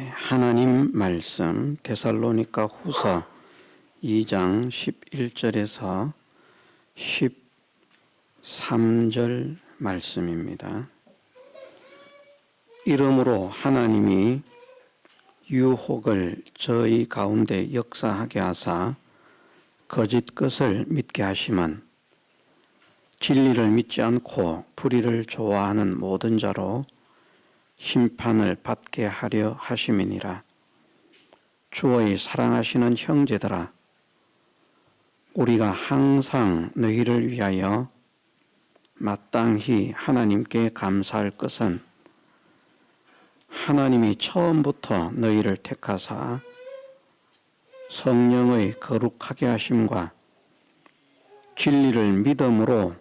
하나님 말씀 데살로니가 후서 2장 11절에서 13절 말씀입니다. 이러므로 하나님이 유혹을 저희 가운데 역사하게 하사 거짓 것을 믿게 하시면 진리를 믿지 않고 불의를 좋아하는 모든 자로 심판을 받게 하려 하심이니라. 주의 사랑하시는 형제들아, 우리가 항상 너희를 위하여 마땅히 하나님께 감사할 것은 하나님이 처음부터 너희를 택하사 성령의 거룩하게 하심과 진리를 믿음으로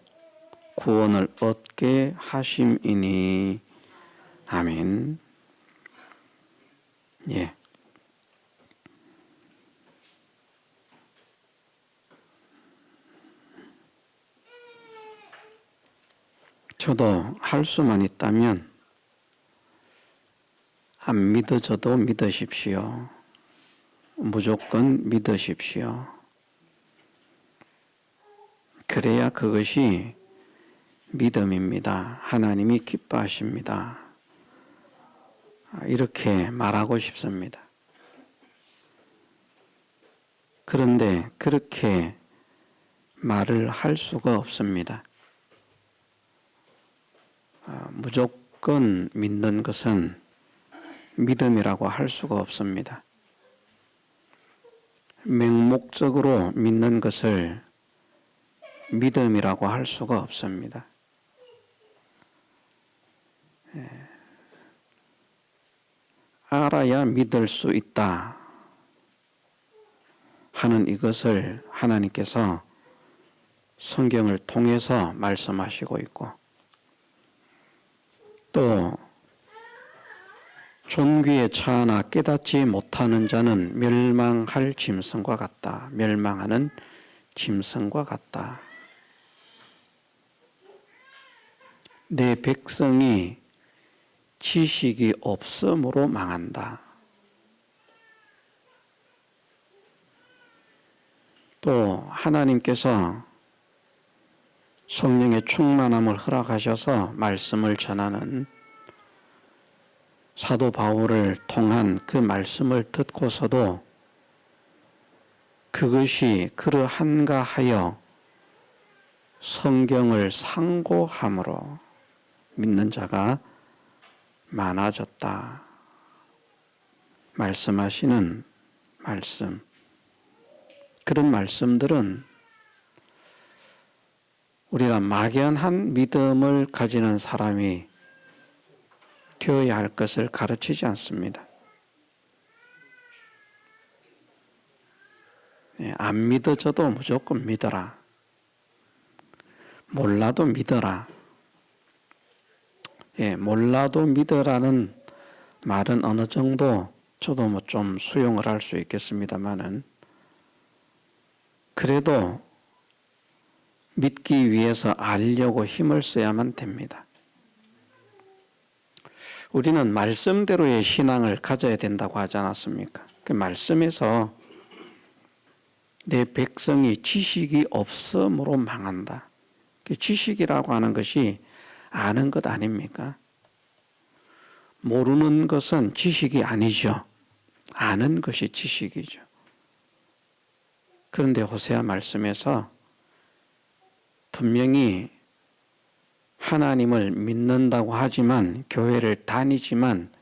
구원을 얻게 하심이니. 아멘. 저도 할 수만 있다면 안 믿어져도 믿으십시오. 무조건 믿으십시오. 그래야 그것이 믿음입니다. 하나님이 기뻐하십니다. 이렇게 말하고 싶습니다. 그런데 그렇게 말을 할 수가 없습니다. 무조건 믿는 것은 믿음이라고 할 수가 없습니다. 맹목적으로 믿는 것을 믿음이라고 할 수가 없습니다. 알아야 믿을 수 있다 하는 이것을 하나님께서 성경을 통해서 말씀하시고 있고, 또 존귀에 처하나 깨닫지 못하는 자는 멸망할 짐승과 같다. 멸망하는 짐승과 같다. 내 백성이 지식이 없음으로 망한다. 또 하나님께서 성령의 충만함을 허락하셔서 말씀을 전하는 사도 바울을 통한 그 말씀을 듣고서도 그것이 그러한가 하여 성경을 상고함으로 믿는 자가 많아졌다. 말씀하시는 말씀, 그런 말씀들은 우리가 막연한 믿음을 가지는 사람이 되어야 할 것을 가르치지 않습니다. 안 믿어져도 무조건 믿어라. 몰라도 믿어라. 몰라도 믿으라는 말은 어느 정도 저도 좀 수용을 할 수 있겠습니다만은, 그래도 믿기 위해서 알려고 힘을 써야만 됩니다. 우리는 말씀대로의 신앙을 가져야 된다고 하지 않았습니까? 그 말씀에서 내 백성이 지식이 없음으로 망한다. 그 지식이라고 하는 것이 아는 것 아닙니까? 모르는 것은 지식이 아니죠. 아는 것이 지식이죠. 그런데 호세아 말씀에서 분명히 하나님을 믿는다고 하지만, 교회를 다니지만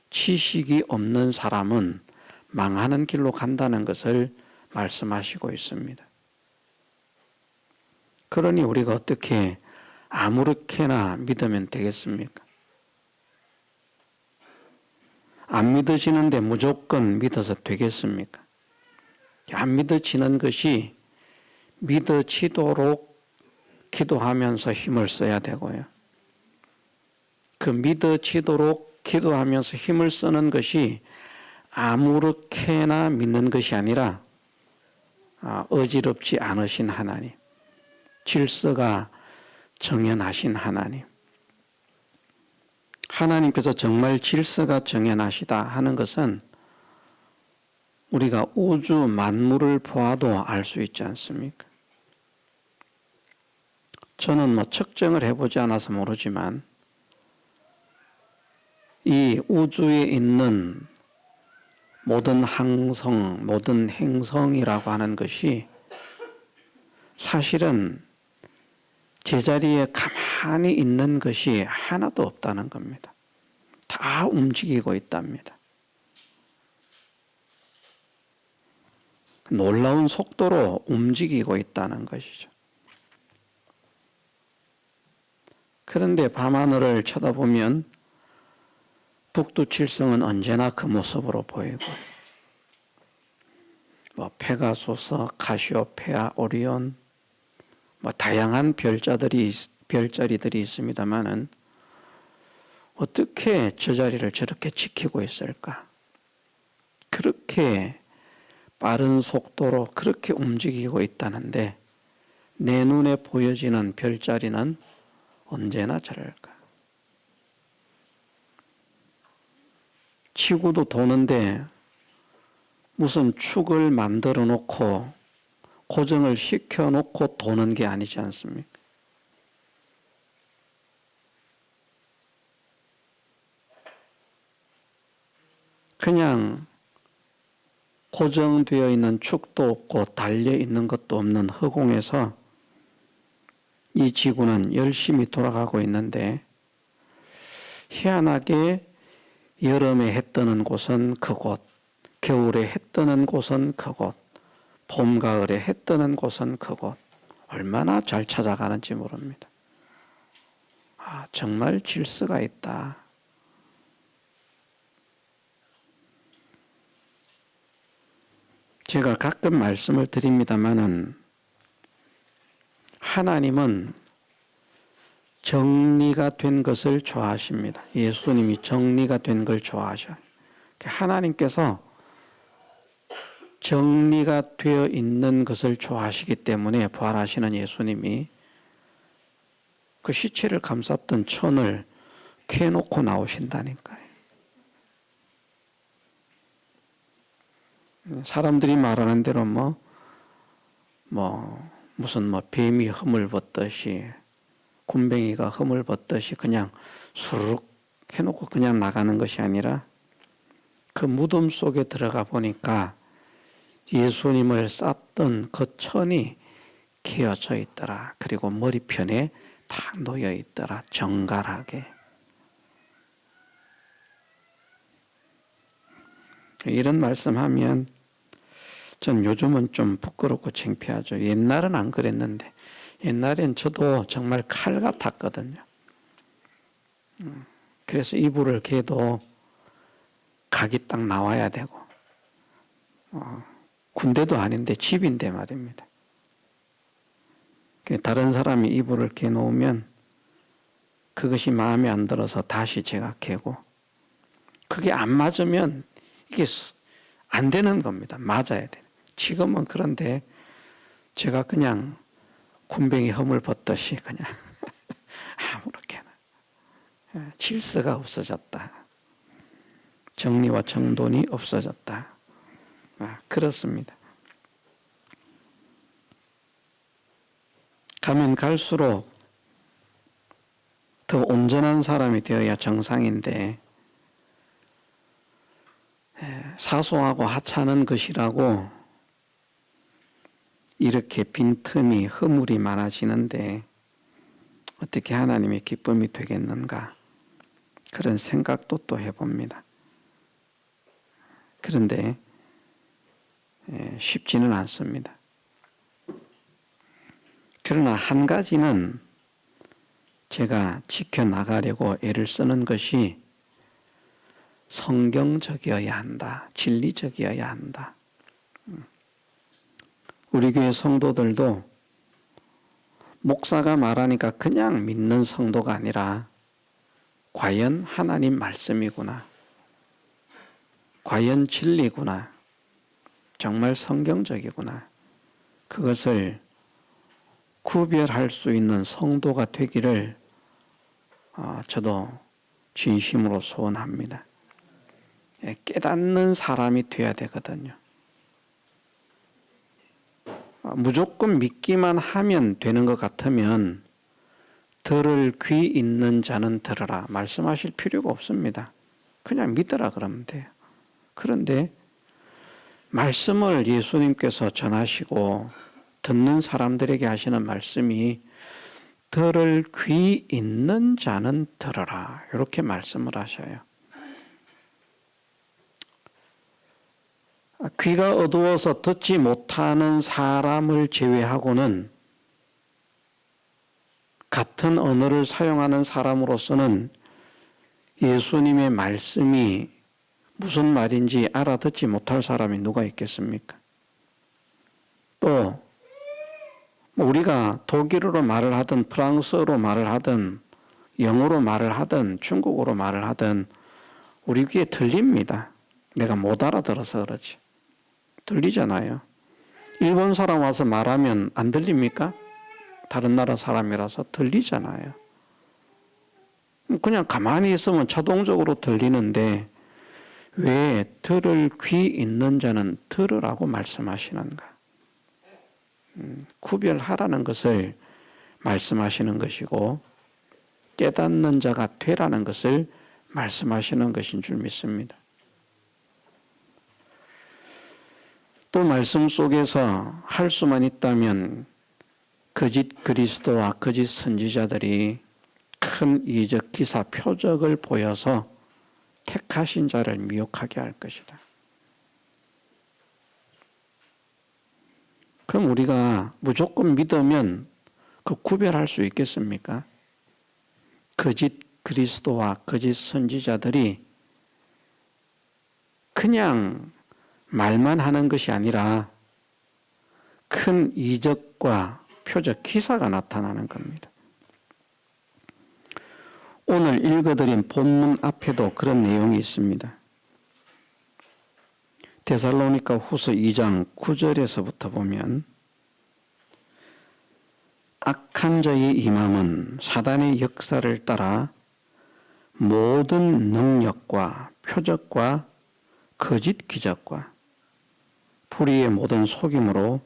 지식이 없는 사람은 망하는 길로 간다는 것을 말씀하시고 있습니다. 그러니 우리가 어떻게 아무렇게나 믿으면 되겠습니까? 안 믿어지는데 무조건 믿어서 되겠습니까? 안 믿어지는 것이 믿어지도록 기도하면서 힘을 써야 되고요. 그 믿어지도록 기도하면서 힘을 쓰는 것이 아무렇게나 믿는 것이 아니라 어지럽지 않으신 하나님, 질서가 정연하신 하나님, 하나님께서 정말 질서가 정연하시다 하는 것은 우리가 우주 만물을 보아도 알 수 있지 않습니까? 저는 측정을 해보지 않아서 모르지만 이 우주에 있는 모든 항성, 모든 행성이라고 하는 것이 사실은 제자리에 가만히 있는 것이 하나도 없다는 겁니다. 다 움직이고 있답니다. 놀라운 속도로 움직이고 있다는 것이죠. 그런데 밤하늘을 쳐다보면 북두칠성은 언제나 그 모습으로 보이고 페가소서, 카시오페아, 오리온 다양한 별자리들이 있습니다만은 어떻게 저 자리를 저렇게 지키고 있을까? 그렇게 빠른 속도로 그렇게 움직이고 있다는데 내 눈에 보여지는 별자리는 언제나 저럴까? 지구도 도는데 무슨 축을 만들어 놓고 고정을 시켜 놓고 도는 게 아니지 않습니까? 그냥 고정되어 있는 축도 없고 달려 있는 것도 없는 허공에서 이 지구는 열심히 돌아가고 있는데 희한하게 여름에 해 뜨는 곳은 그곳, 겨울에 해 뜨는 곳은 그곳, 봄, 가을에 해 뜨는 곳은 그곳. 얼마나 잘 찾아가는지 모릅니다. 정말 질서가 있다. 제가 가끔 말씀을 드립니다마는 하나님은 정리가 된 것을 좋아하십니다. 예수님이 정리가 된 걸 좋아하셔요. 하나님께서 정리가 되어 있는 것을 좋아하시기 때문에 부활하시는 예수님이 그 시체를 감쌌던 천을 캐놓고 나오신다니까요. 사람들이 말하는 대로 무슨 뱀이 흠을 벗듯이 굼벵이가 흠을 벗듯이 그냥 수룩 해놓고 그냥 나가는 것이 아니라 그 무덤 속에 들어가 보니까 예수님을 쌌던 그 천이 개어져 있더라. 그리고 머리편에 다 놓여 있더라. 정갈하게. 이런 말씀하면 전 요즘은 좀 부끄럽고 창피하죠. 옛날은 안 그랬는데 옛날엔 저도 정말 칼 같았거든요. 그래서 이불을 개도 각이 딱 나와야 되고 군대도 아닌데 집인데 말입니다. 다른 사람이 이불을 개 놓으면 그것이 마음에 안 들어서 다시 제가 개고 그게 안 맞으면 이게 안 되는 겁니다. 맞아야 돼. 지금은 그런데 제가 그냥 굼벵이 흠을 벗듯이 그냥 아무렇게나 질서가 없어졌다. 정리와 정돈이 없어졌다. 그렇습니다. 가면 갈수록 더 온전한 사람이 되어야 정상인데 사소하고 하찮은 것이라고 이렇게 빈틈이 허물이 많아지는데 어떻게 하나님의 기쁨이 되겠는가 그런 생각도 또 해봅니다. 그런데 쉽지는 않습니다. 그러나 한 가지는 제가 지켜나가려고 애를 쓰는 것이 성경적이어야 한다. 진리적이어야 한다. 우리 교회 성도들도 목사가 말하니까 그냥 믿는 성도가 아니라 과연 하나님 말씀이구나. 과연 진리구나. 정말 성경적이구나. 그것을 구별할 수 있는 성도가 되기를 저도 진심으로 소원합니다. 깨닫는 사람이 돼야 되거든요. 무조건 믿기만 하면 되는 것 같으면 들을 귀 있는 자는 들으라 말씀하실 필요가 없습니다. 그냥 믿으라 그러면 돼요. 그런데 말씀을 예수님께서 전하시고 듣는 사람들에게 하시는 말씀이 들을 귀 있는 자는 들으라 이렇게 말씀을 하셔요. 귀가 어두워서 듣지 못하는 사람을 제외하고는 같은 언어를 사용하는 사람으로서는 예수님의 말씀이 무슨 말인지 알아듣지 못할 사람이 누가 있겠습니까? 또 우리가 독일어로 말을 하든 프랑스어로 말을 하든 영어로 말을 하든 중국어로 말을 하든 우리 귀에 들립니다. 내가 못 알아들어서 그렇지. 들리잖아요. 일본 사람 와서 말하면 안 들립니까? 다른 나라 사람이라서 들리잖아요. 그냥 가만히 있으면 자동적으로 들리는데 왜 들을 귀 있는 자는 들으라고 말씀하시는가? 구별하라는 것을 말씀하시는 것이고 깨닫는 자가 되라는 것을 말씀하시는 것인 줄 믿습니다. 또 말씀 속에서 할 수만 있다면 거짓 그리스도와 거짓 선지자들이 큰 이적 기사 표적을 보여서 택하신 자를 미혹하게 할 것이다. 그럼 우리가 무조건 믿으면 그 구별할 수 있겠습니까? 거짓 그리스도와 거짓 선지자들이 그냥 말만 하는 것이 아니라 큰 이적과 표적 기사가 나타나는 겁니다. 오늘 읽어드린 본문 앞에도 그런 내용이 있습니다. 데살로니가 후서 2장 9절에서부터 보면 악한 자의 임함은 사단의 역사를 따라 모든 능력과 표적과 거짓 기적과 불의의 모든 속임으로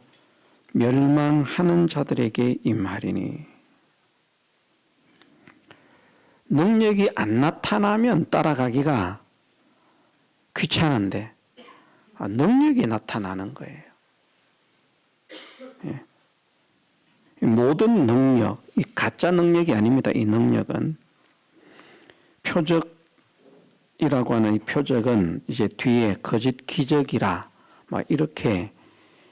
멸망하는 자들에게 임하리니 능력이 안 나타나면 따라가기가 귀찮은데 능력이 나타나는 거예요. 예. 모든 능력, 이 가짜 능력이 아닙니다. 이 능력은 표적이라고 하는 이 표적은 이제 뒤에 거짓 기적이라 막 이렇게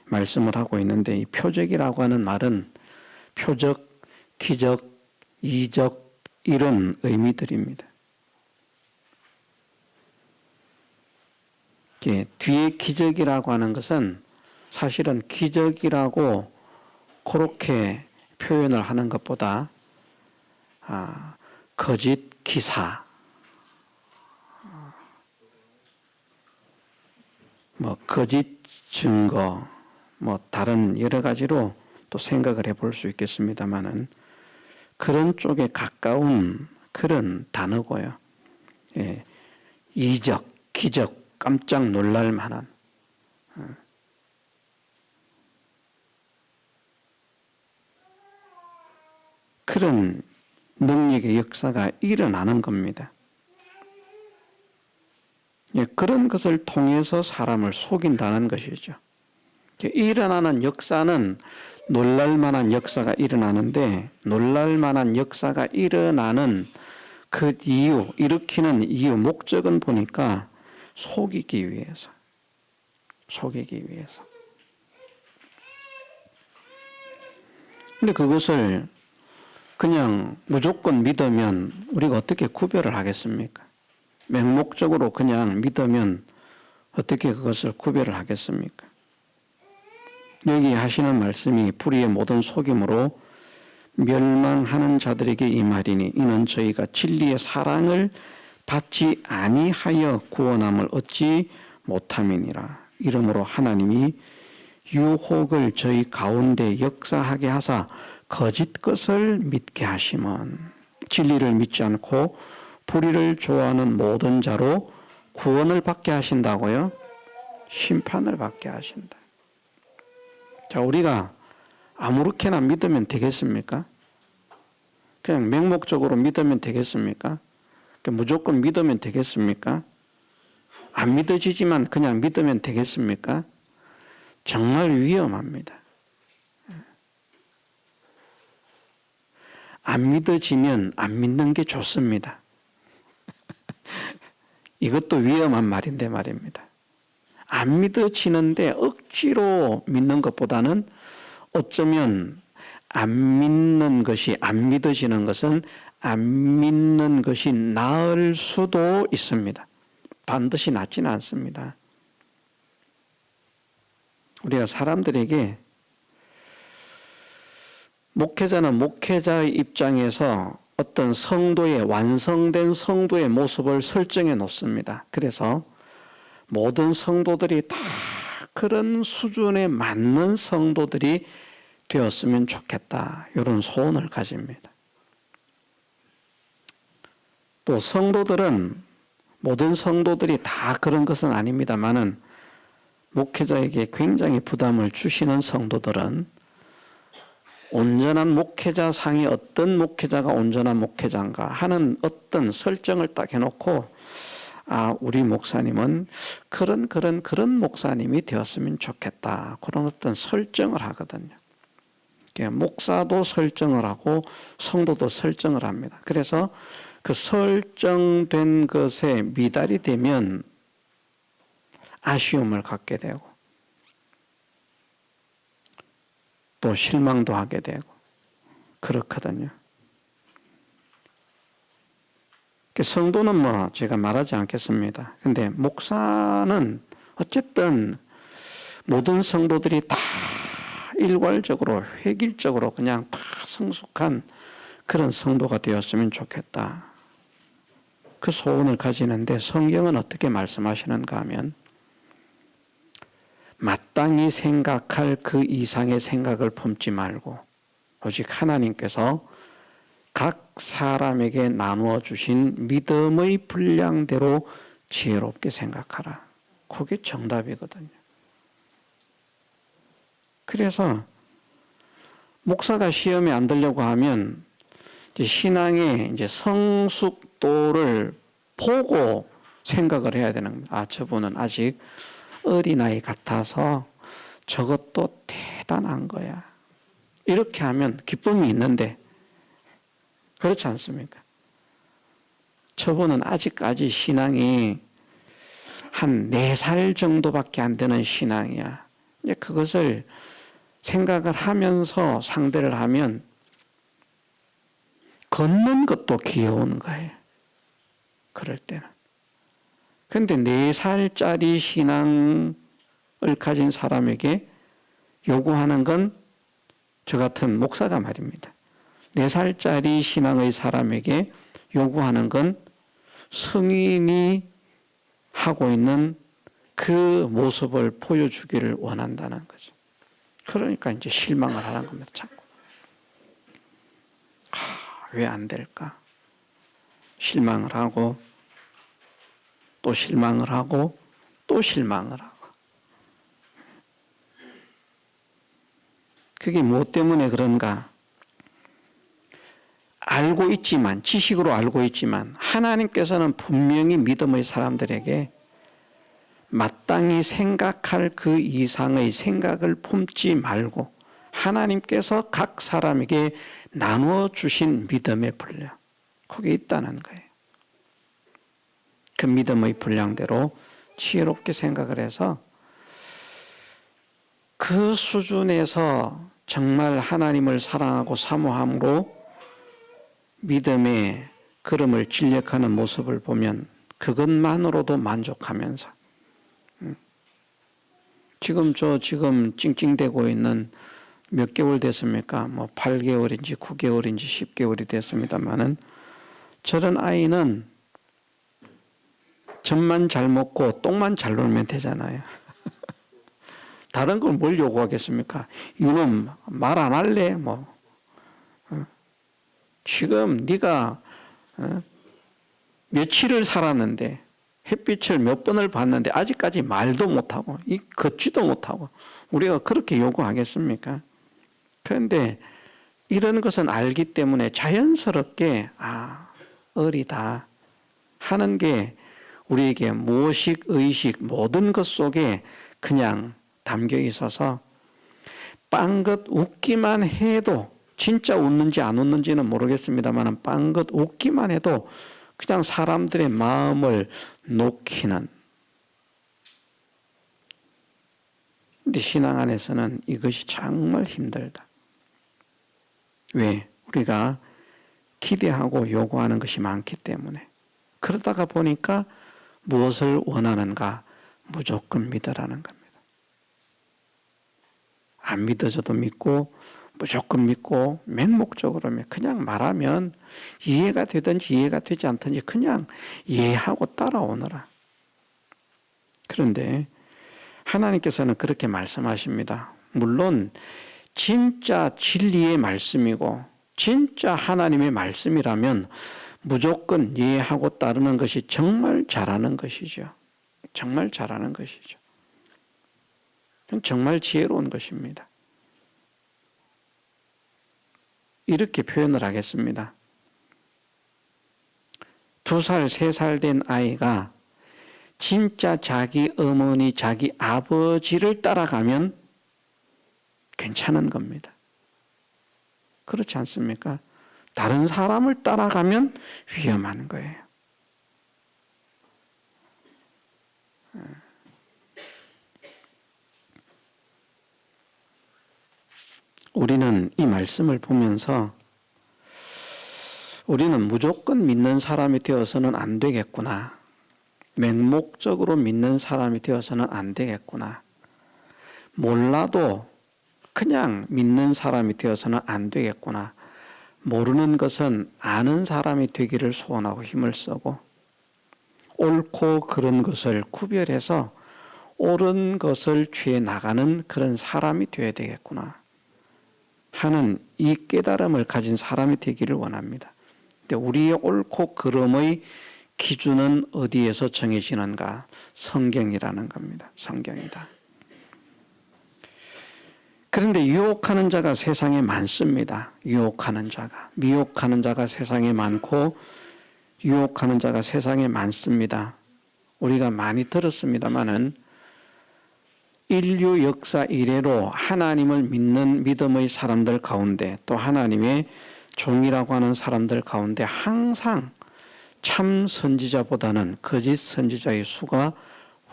말씀을 하고 있는데 이 표적이라고 하는 말은 표적, 기적, 이적 이런 의미들입니다. 뒤에 기적이라고 하는 것은 사실은 기적이라고 그렇게 표현을 하는 것보다 거짓 기사, 거짓 증거, 다른 여러 가지로 또 생각을 해볼 수 있겠습니다만은 그런 쪽에 가까운 그런 단어고요. 예, 이적, 기적, 깜짝 놀랄 만한 그런 능력의 역사가 일어나는 겁니다. 예, 그런 것을 통해서 사람을 속인다는 것이죠. 일어나는 역사는 놀랄만한 역사가 일어나는데 놀랄만한 역사가 일어나는 그 이유, 일으키는 이유, 목적은 보니까 속이기 위해서. 근데 그것을 그냥 무조건 믿으면 우리가 어떻게 구별을 하겠습니까? 맹목적으로 그냥 믿으면 어떻게 그것을 구별을 하겠습니까? 여기 하시는 말씀이 불의의 모든 속임으로 멸망하는 자들에게 임하리니 이는 저희가 진리의 사랑을 받지 아니하여 구원함을 얻지 못함이니라. 이러므로 하나님이 유혹을 저희 가운데 역사하게 하사 거짓 것을 믿게 하심은 진리를 믿지 않고 불의를 좋아하는 모든 자로 구원을 받게 하신다고요? 심판을 받게 하신다. 자, 우리가 아무렇게나 믿으면 되겠습니까? 그냥 맹목적으로 믿으면 되겠습니까? 무조건 믿으면 되겠습니까? 안 믿어지지만 그냥 믿으면 되겠습니까? 정말 위험합니다. 안 믿어지면 안 믿는 게 좋습니다. 이것도 위험한 말인데 말입니다. 안 믿어지는데 억지로 믿는 것보다는 어쩌면 안 믿어지는 것은 안 믿는 것이 나을 수도 있습니다. 반드시 낫지는 않습니다. 우리가 사람들에게 목회자는 목회자의 입장에서 어떤 완성된 성도의 모습을 설정해 놓습니다. 그래서 모든 성도들이 다 그런 수준에 맞는 성도들이 되었으면 좋겠다. 이런 소원을 가집니다. 또 모든 성도들이 다 그런 것은 아닙니다만은 목회자에게 굉장히 부담을 주시는 성도들은 온전한 목회자상이 어떤 목회자가 온전한 목회자인가 하는 어떤 설정을 딱 해놓고 우리 목사님은 그런 목사님이 되었으면 좋겠다. 그런 어떤 설정을 하거든요. 목사도 설정을 하고 성도도 설정을 합니다. 그래서 그 설정된 것에 미달이 되면 아쉬움을 갖게 되고 또 실망도 하게 되고 그렇거든요. 성도는 제가 말하지 않겠습니다. 근데 목사는 어쨌든 모든 성도들이 다 일괄적으로 획일적으로 그냥 다 성숙한 그런 성도가 되었으면 좋겠다. 그 소원을 가지는데 성경은 어떻게 말씀하시는가 하면 마땅히 생각할 그 이상의 생각을 품지 말고 오직 하나님께서 각 사람에게 나누어 주신 믿음의 분량대로 지혜롭게 생각하라. 그게 정답이거든요. 그래서 목사가 시험에 안 들려고 하면 신앙의 성숙도를 보고 생각을 해야 되는 겁니다. 저분은 아직 어린아이 같아서 저것도 대단한 거야. 이렇게 하면 기쁨이 있는데 그렇지 않습니까? 저분은 아직까지 신앙이 한 4살 정도밖에 안 되는 신앙이야. 그것을 생각을 하면서 상대를 하면 걷는 것도 귀여운 거예요. 그럴 때는. 그런데 4살짜리 신앙을 가진 사람에게 요구하는 건 저 같은 목사가 말입니다. 4살짜리 신앙의 사람에게 요구하는 건 성인이 하고 있는 그 모습을 보여주기를 원한다는 거죠. 그러니까 이제 실망을 하는 겁니다. 자꾸. 왜 안 될까? 실망을 하고 또 실망을 하고 또 실망을 하고. 그게 무엇 때문에 그런가? 알고 있지만, 지식으로 알고 있지만 하나님께서는 분명히 믿음의 사람들에게 마땅히 생각할 그 이상의 생각을 품지 말고 하나님께서 각 사람에게 나누어 주신 믿음의 분량, 그게 있다는 거예요. 그 믿음의 분량대로 지혜롭게 생각을 해서 그 수준에서 정말 하나님을 사랑하고 사모함으로 믿음의 걸음을 진력하는 모습을 보면 그것만으로도 만족하면서 지금 찡찡대고 있는 몇 개월 됐습니까? 8개월인지 9개월인지 10개월이 됐습니다만은 저런 아이는 젖만 잘 먹고 똥만 잘 놀면 되잖아요. 다른 걸 뭘 요구하겠습니까? 이놈 말 안 할래? 지금 네가 며칠을 살았는데 햇빛을 몇 번을 봤는데 아직까지 말도 못하고 걷지도 못하고 우리가 그렇게 요구하겠습니까? 그런데 이런 것은 알기 때문에 자연스럽게 어리다 하는 게 우리에게 무의식, 의식 모든 것 속에 그냥 담겨 있어서 빵긋 웃기만 해도 진짜 웃는지 안 웃는지는 모르겠습니다만 빵긋 웃기만 해도 그냥 사람들의 마음을 녹이는. 근데 신앙 안에서는 이것이 정말 힘들다. 왜? 우리가 기대하고 요구하는 것이 많기 때문에. 그러다가 보니까 무엇을 원하는가? 무조건 믿으라는 겁니다. 안 믿어져도 믿고 무조건 믿고 맹목적으로 그냥 말하면 이해가 되든지 이해가 되지 않든지 그냥 이해하고 따라오너라. 그런데 하나님께서는 그렇게 말씀하십니다. 물론 진짜 진리의 말씀이고 진짜 하나님의 말씀이라면 무조건 이해하고 따르는 것이 정말 잘하는 것이죠. 정말 잘하는 것이죠. 정말 지혜로운 것입니다. 이렇게 표현을 하겠습니다. 2살, 3살 된 아이가 진짜 자기 어머니, 자기 아버지를 따라가면 괜찮은 겁니다. 그렇지 않습니까? 다른 사람을 따라가면 위험한 거예요. 우리는 이 말씀을 보면서 우리는 무조건 믿는 사람이 되어서는 안 되겠구나. 맹목적으로 믿는 사람이 되어서는 안 되겠구나. 몰라도 그냥 믿는 사람이 되어서는 안 되겠구나. 모르는 것은 아는 사람이 되기를 소원하고 힘을 쓰고 옳고 그른 것을 구별해서 옳은 것을 취해 나가는 그런 사람이 되어야 되겠구나 하는 이 깨달음을 가진 사람이 되기를 원합니다. 근데 우리의 옳고 그름의 기준은 어디에서 정해지는가? 성경이라는 겁니다. 성경이다. 그런데 유혹하는 자가 세상에 많습니다. 유혹하는 자가. 미혹하는 자가 세상에 많고 유혹하는 자가 세상에 많습니다. 우리가 많이 들었습니다마는 인류 역사 이래로 하나님을 믿는 믿음의 사람들 가운데 또 하나님의 종이라고 하는 사람들 가운데 항상 참 선지자보다는 거짓 선지자의 수가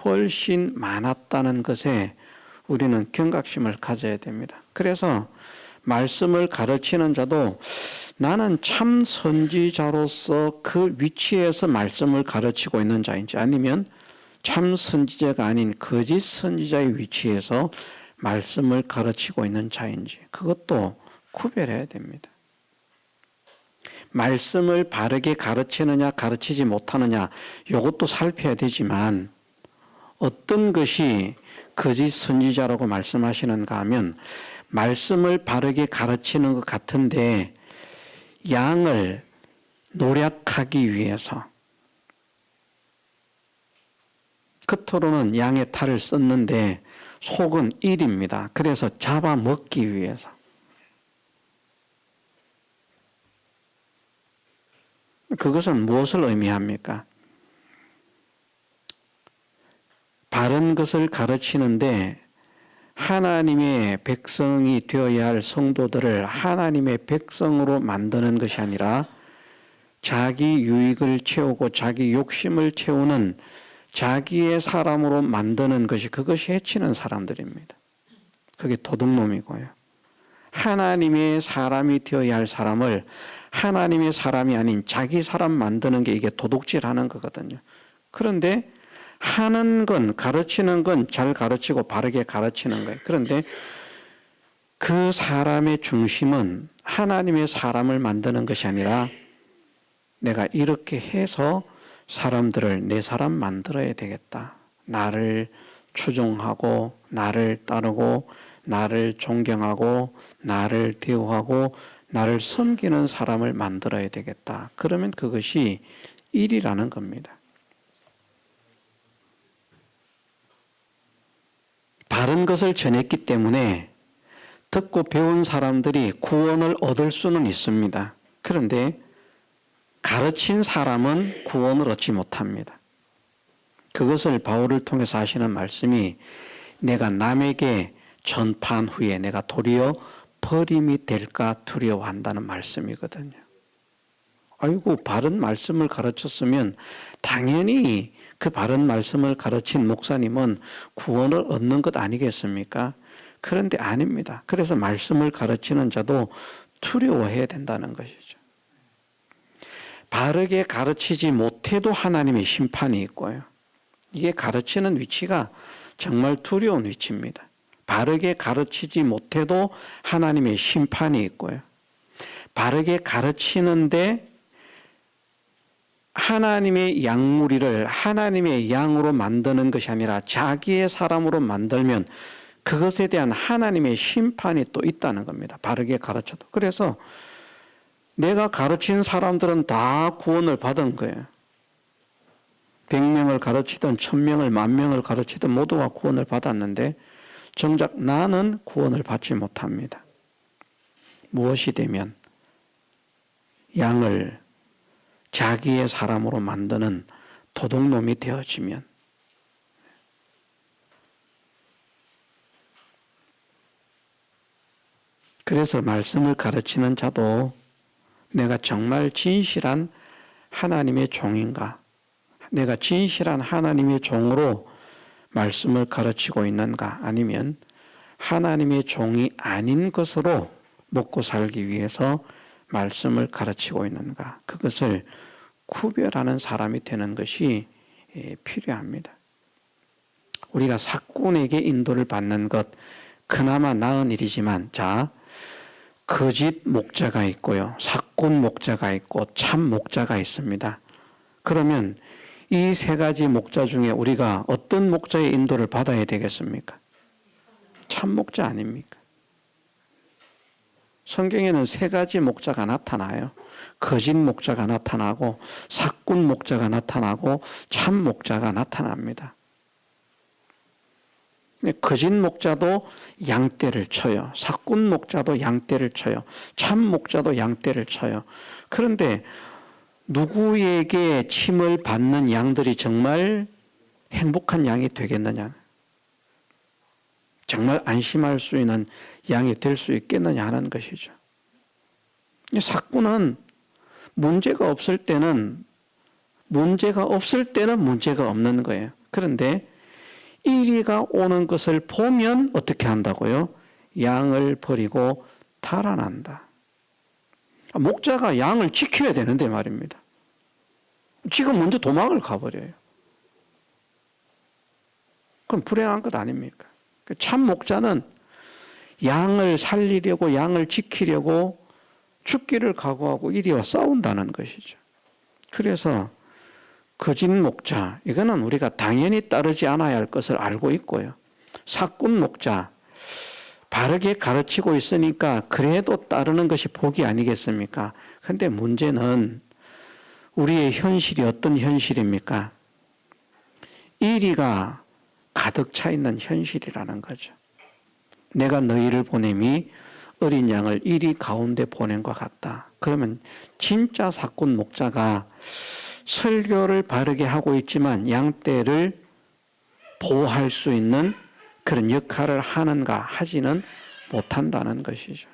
훨씬 많았다는 것에 우리는 경각심을 가져야 됩니다. 그래서 말씀을 가르치는 자도 나는 참 선지자로서 그 위치에서 말씀을 가르치고 있는 자인지 아니면 참 선지자가 아닌 거짓 선지자의 위치에서 말씀을 가르치고 있는 자인지 그것도 구별해야 됩니다. 말씀을 바르게 가르치느냐 가르치지 못하느냐 이것도 살펴야 되지만 어떤 것이 거짓 선지자라고 말씀하시는가 하면 말씀을 바르게 가르치는 것 같은데 양을 노략하기 위해서 겉으로는 양의 탈을 썼는데 속은 일입니다. 그래서 잡아먹기 위해서. 그것은 무엇을 의미합니까? 바른 것을 가르치는데 하나님의 백성이 되어야 할 성도들을 하나님의 백성으로 만드는 것이 아니라 자기 유익을 채우고 자기 욕심을 채우는 자기의 사람으로 만드는 것이 그것이 해치는 사람들입니다. 그게 도둑놈이고요. 하나님의 사람이 되어야 할 사람을 하나님의 사람이 아닌 자기 사람 만드는 게 이게 도둑질하는 거거든요. 그런데 하는 건 가르치는 건 잘 가르치고 바르게 가르치는 거예요. 그런데 그 사람의 중심은 하나님의 사람을 만드는 것이 아니라 내가 이렇게 해서 사람들을 내 사람 만들어야 되겠다. 나를 추종하고 나를 따르고 나를 존경하고 나를 대우하고 나를 섬기는 사람을 만들어야 되겠다. 그러면 그것이 일이라는 겁니다. 바른 것을 전했기 때문에 듣고 배운 사람들이 구원을 얻을 수는 있습니다. 그런데 가르친 사람은 구원을 얻지 못합니다. 그것을 바울을 통해서 하시는 말씀이 내가 남에게 전파한 후에 내가 도리어 버림이 될까 두려워한다는 말씀이거든요. 아이고, 바른 말씀을 가르쳤으면 당연히 그 바른 말씀을 가르친 목사님은 구원을 얻는 것 아니겠습니까? 그런데 아닙니다. 그래서 말씀을 가르치는 자도 두려워해야 된다는 것이죠. 바르게 가르치지 못해도 하나님의 심판이 있고요. 이게 가르치는 위치가 정말 두려운 위치입니다. 바르게 가르치지 못해도 하나님의 심판이 있고요. 바르게 가르치는데 하나님의 양무리를 하나님의 양으로 만드는 것이 아니라 자기의 사람으로 만들면 그것에 대한 하나님의 심판이 또 있다는 겁니다. 바르게 가르쳐도. 그래서 내가 가르친 사람들은 다 구원을 받은 거예요. 100명을 가르치든 1000명을 10,000명을 가르치든 모두가 구원을 받았는데 정작 나는 구원을 받지 못합니다. 무엇이 되면 양을 자기의 사람으로 만드는 도둑놈이 되어지면 그래서 말씀을 가르치는 자도 내가 정말 진실한 하나님의 종인가? 내가 진실한 하나님의 종으로 말씀을 가르치고 있는가? 아니면 하나님의 종이 아닌 것으로 먹고 살기 위해서 말씀을 가르치고 있는가? 그것을 구별하는 사람이 되는 것이 필요합니다. 우리가 사꾼에게 인도를 받는 것 그나마 나은 일이지만 자, 거짓 목자가 있고요. 사꾼 목자가 있고 참 목자가 있습니다. 그러면 이 세 가지 목자 중에 우리가 어떤 목자의 인도를 받아야 되겠습니까? 참 목자 아닙니까? 성경에는 세 가지 목자가 나타나요. 거짓 목자가 나타나고 사꾼 목자가 나타나고 참 목자가 나타납니다. 거짓 목자도 양떼를 쳐요. 사꾼 목자도 양떼를 쳐요. 참 목자도 양떼를 쳐요. 그런데 누구에게 침을 받는 양들이 정말 행복한 양이 되겠느냐? 정말 안심할 수 있는 양이 될 수 있겠느냐 하는 것이죠. 사꾼은 문제가 없을 때는 문제가 없는 거예요. 그런데 이리가 오는 것을 보면 어떻게 한다고요? 양을 버리고 달아난다. 목자가 양을 지켜야 되는데 말입니다. 지금 먼저 도망을 가버려요. 그럼 불행한 것 아닙니까? 참 목자는 양을 살리려고 양을 지키려고 죽기를 각오하고 이리와 싸운다는 것이죠. 그래서 거짓 목자, 이거는 우리가 당연히 따르지 않아야 할 것을 알고 있고요. 사꾼 목자, 바르게 가르치고 있으니까 그래도 따르는 것이 복이 아니겠습니까? 그런데 문제는 우리의 현실이 어떤 현실입니까? 이리가 가득 차 있는 현실이라는 거죠. 내가 너희를 보냄이 어린 양을 이리 가운데 보낸 것 같다. 그러면 진짜 사꾼 목자가 설교를 바르게 하고 있지만 양떼를 보호할 수 있는 그런 역할을 하는가 하지는 못한다는 것이죠.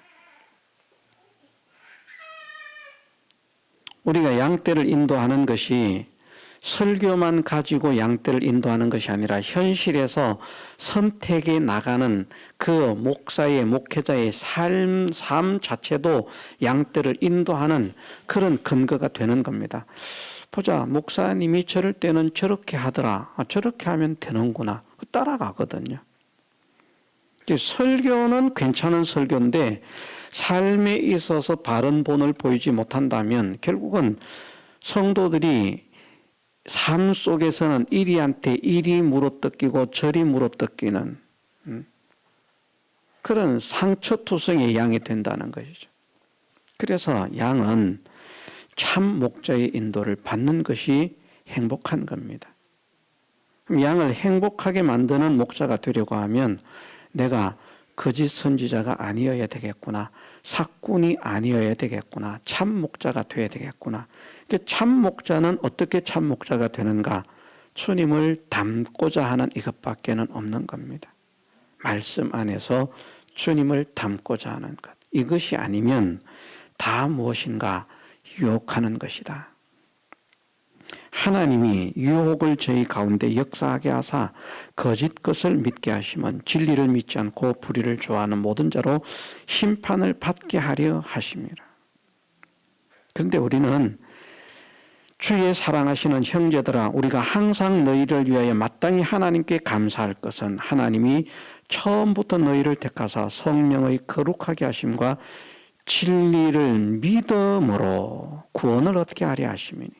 우리가 양떼를 인도하는 것이 설교만 가지고 양떼를 인도하는 것이 아니라 현실에서 선택해 나가는 그 목사의 목회자의 삶 자체도 양떼를 인도하는 그런 근거가 되는 겁니다. 보자, 목사님이 저럴 때는 저렇게 하더라. 저렇게 하면 되는구나. 따라가거든요. 설교는 괜찮은 설교인데 삶에 있어서 바른 본을 보이지 못한다면 결국은 성도들이 삶 속에서는 이리한테 이리 물어뜯기고 저리 물어뜯기는 그런 상처투성의 양이 된다는 것이죠. 그래서 양은 참 목자의 인도를 받는 것이 행복한 겁니다. 그럼 양을 행복하게 만드는 목자가 되려고 하면 내가 거짓 선지자가 아니어야 되겠구나. 사꾼이 아니어야 되겠구나. 참 목자가 되어야 되겠구나. 참 목자는 어떻게 참 목자가 되는가? 주님을 닮고자 하는 이것밖에는 없는 겁니다. 말씀 안에서 주님을 닮고자 하는 것. 이것이 아니면 다 무엇인가 유혹하는 것이다. 하나님이 유혹을 저희 가운데 역사하게 하사 거짓 것을 믿게 하시면 진리를 믿지 않고 불의를 좋아하는 모든 자로 심판을 받게 하려 하심이라. 그런데 우리는 주의 사랑하시는 형제들아, 우리가 항상 너희를 위하여 마땅히 하나님께 감사할 것은 하나님이 처음부터 너희를 택하사 성령의 거룩하게 하심과 진리를 믿음으로 구원을 얻게 하려 하심이니.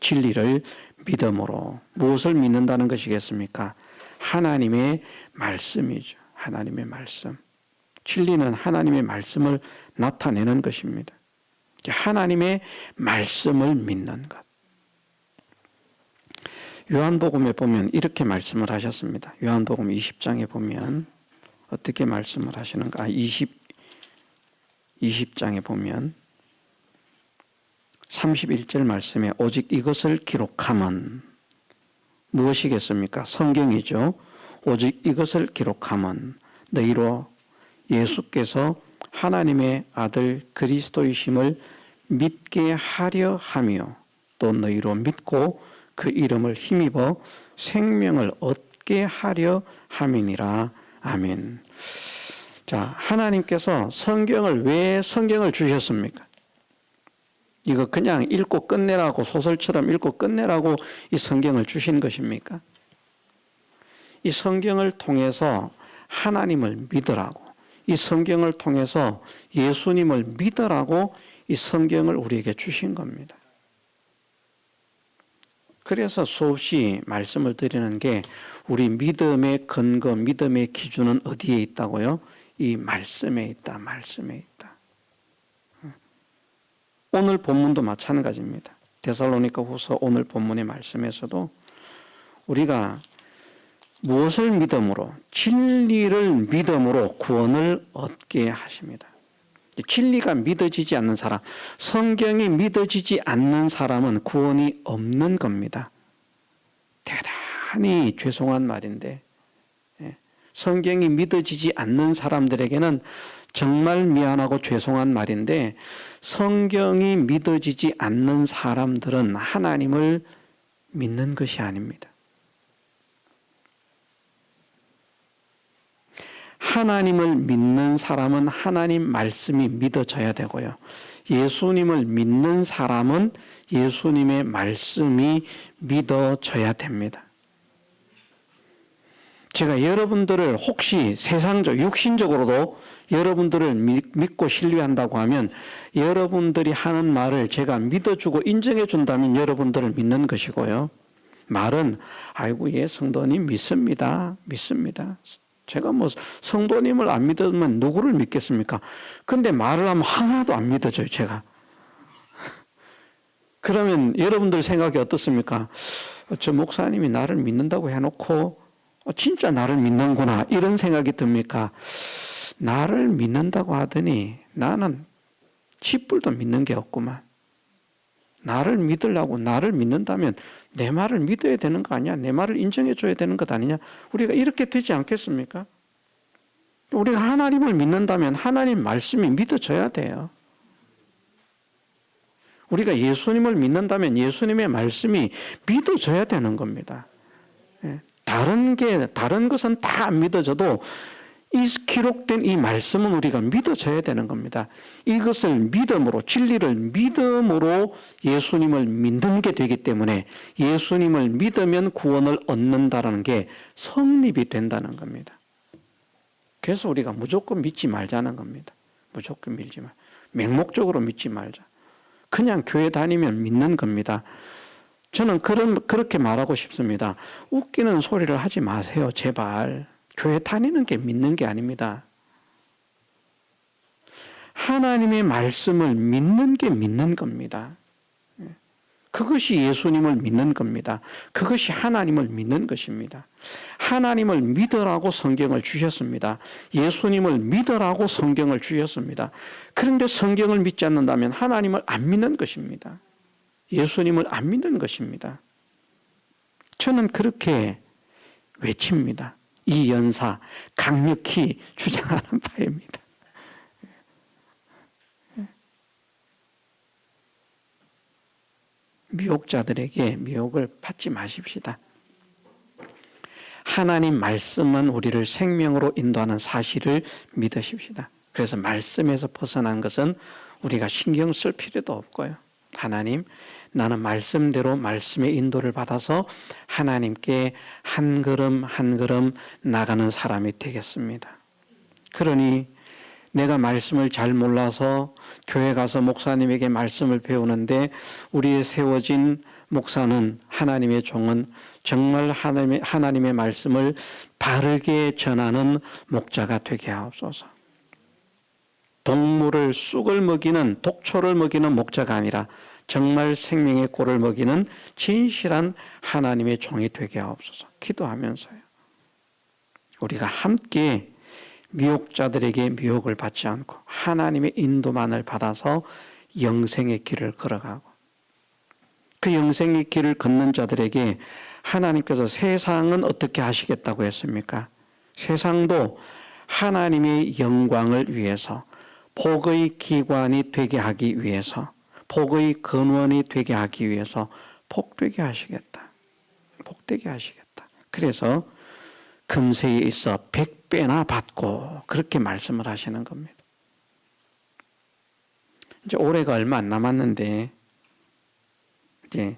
진리를 믿음으로. 무엇을 믿는다는 것이겠습니까? 하나님의 말씀이죠. 하나님의 말씀. 진리는 하나님의 말씀을 나타내는 것입니다. 하나님의 말씀을 믿는 것. 요한복음에 보면 이렇게 말씀을 하셨습니다. 요한복음 20장에 보면 어떻게 말씀을 하시는가? 20장에 보면 31절 말씀에 오직 이것을 기록함은 무엇이겠습니까? 성경이죠. 오직 이것을 기록함은 너희로 예수께서 하나님의 아들 그리스도이심을 믿게 하려 하며 또 너희로 믿고 그 이름을 힘입어 생명을 얻게 하려 함이니라. 아멘. 자, 하나님께서 왜 성경을 주셨습니까? 이거 그냥 읽고 끝내라고, 소설처럼 읽고 끝내라고 이 성경을 주신 것입니까? 이 성경을 통해서 하나님을 믿으라고, 이 성경을 통해서 예수님을 믿으라고 이 성경을 우리에게 주신 겁니다. 그래서 수없이 말씀을 드리는 게 우리 믿음의 근거, 믿음의 기준은 어디에 있다고요? 이 말씀에 있다. 말씀에 있다. 오늘 본문도 마찬가지입니다. 데살로니가 후서 오늘 본문의 말씀에서도 우리가 무엇을 믿음으로? 진리를 믿음으로 구원을 얻게 하십니다. 진리가 믿어지지 않는 사람, 성경이 믿어지지 않는 사람은 구원이 없는 겁니다. 대단히 죄송한 말인데 성경이 믿어지지 않는 사람들에게는 정말 미안하고 죄송한 말인데 성경이 믿어지지 않는 사람들은 하나님을 믿는 것이 아닙니다. 하나님을 믿는 사람은 하나님 말씀이 믿어져야 되고요. 예수님을 믿는 사람은 예수님의 말씀이 믿어져야 됩니다. 제가 여러분들을 혹시 세상적, 육신적으로도 여러분들을 믿고 신뢰한다고 하면 여러분들이 하는 말을 제가 믿어주고 인정해준다면 여러분들을 믿는 것이고요. 말은 아이고 예 성도님 믿습니다. 제가 뭐 성도님을 안 믿으면 누구를 믿겠습니까? 근데 말을 하면 하나도 안 믿어져요, 제가. 그러면 여러분들 생각이 어떻습니까? 저 목사님이 나를 믿는다고 해놓고 진짜 나를 믿는구나 이런 생각이 듭니까? 나를 믿는다고 하더니 나는 쥐뿔도 믿는 게 없구만. 나를 믿으려고 나를 믿는다면 내 말을 믿어야 되는 거 아니야? 내 말을 인정해 줘야 되는 것 아니냐? 우리가 이렇게 되지 않겠습니까? 우리가 하나님을 믿는다면 하나님 말씀이 믿어져야 돼요. 우리가 예수님을 믿는다면 예수님의 말씀이 믿어져야 되는 겁니다. 다른 것은 다 안 믿어져도 이 기록된 이 말씀은 우리가 믿어져야 되는 겁니다. 이것을 믿음으로, 진리를 믿음으로 예수님을 믿는 게 되기 때문에 예수님을 믿으면 구원을 얻는다는 게 성립이 된다는 겁니다. 그래서 우리가 무조건 믿지 말자는 겁니다. 무조건 믿지 말. 맹목적으로 믿지 말자. 그냥 교회 다니면 믿는 겁니다. 저는 그렇게 말하고 싶습니다. 웃기는 소리를 하지 마세요, 제발. 교회 다니는 게 믿는 게 아닙니다. 하나님의 말씀을 믿는 게 믿는 겁니다. 그것이 예수님을 믿는 겁니다. 그것이 하나님을 믿는 것입니다. 하나님을 믿으라고 성경을 주셨습니다. 예수님을 믿으라고 성경을 주셨습니다. 그런데 성경을 믿지 않는다면 하나님을 안 믿는 것입니다. 예수님을 안 믿는 것입니다. 저는 그렇게 외칩니다. 이 연사 강력히 주장하는 바입니다. 미혹자들에게 미혹을 받지 마십시다. 하나님 말씀은 우리를 생명으로 인도하는 사실을 믿으십시다. 그래서 말씀에서 벗어난 것은 우리가 신경 쓸 필요도 없고요. 하나님, 나는 말씀대로 말씀의 인도를 받아서 하나님께 한 걸음 한 걸음 나가는 사람이 되겠습니다. 그러니 내가 말씀을 잘 몰라서 교회 가서 목사님에게 말씀을 배우는데 우리의 세워진 목사는 하나님의 종은 정말 하나님의 말씀을 바르게 전하는 목자가 되게 하옵소서. 동물을 쑥을 먹이는 독초를 먹이는 목자가 아니라 정말 생명의 꼴을 먹이는 진실한 하나님의 종이 되게 하옵소서. 기도하면서요. 우리가 함께 미혹자들에게 미혹을 받지 않고 하나님의 인도만을 받아서 영생의 길을 걸어가고 그 영생의 길을 걷는 자들에게 하나님께서 세상은 어떻게 하시겠다고 했습니까? 세상도 하나님의 영광을 위해서 복의 기관이 되게 하기 위해서 복의 근원이 되게 하기 위해서 복되게 하시겠다. 복되게 하시겠다. 그래서 금세에 있어 100배나 받고 그렇게 말씀을 하시는 겁니다. 이제 올해가 얼마 안 남았는데 이제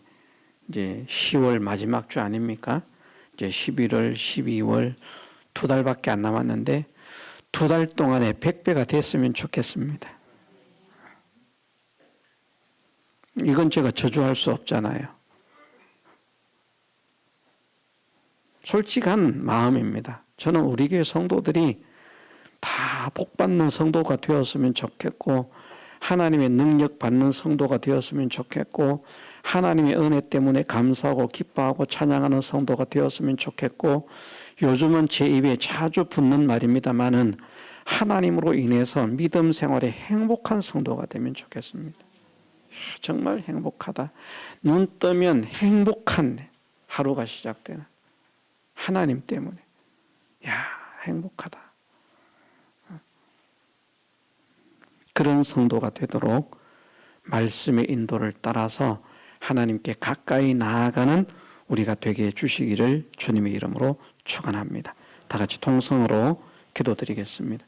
10월 마지막 주 아닙니까? 이제 11월, 12월 2달밖에 안 남았는데 2달 동안에 100배가 됐으면 좋겠습니다. 이건 제가 저주할 수 없잖아요. 솔직한 마음입니다. 저는 우리 교회 성도들이 다 복받는 성도가 되었으면 좋겠고 하나님의 능력 받는 성도가 되었으면 좋겠고 하나님의 은혜 때문에 감사하고 기뻐하고 찬양하는 성도가 되었으면 좋겠고 요즘은 제 입에 자주 붙는 말입니다만은 하나님으로 인해서 믿음 생활에 행복한 성도가 되면 좋겠습니다. 정말 행복하다. 눈 뜨면 행복한 하루가 시작되는 하나님 때문에. 야, 행복하다. 그런 성도가 되도록 말씀의 인도를 따라서 하나님께 가까이 나아가는 우리가 되게 해주시기를 주님의 이름으로 축원합니다. 다 같이 통성으로 기도드리겠습니다.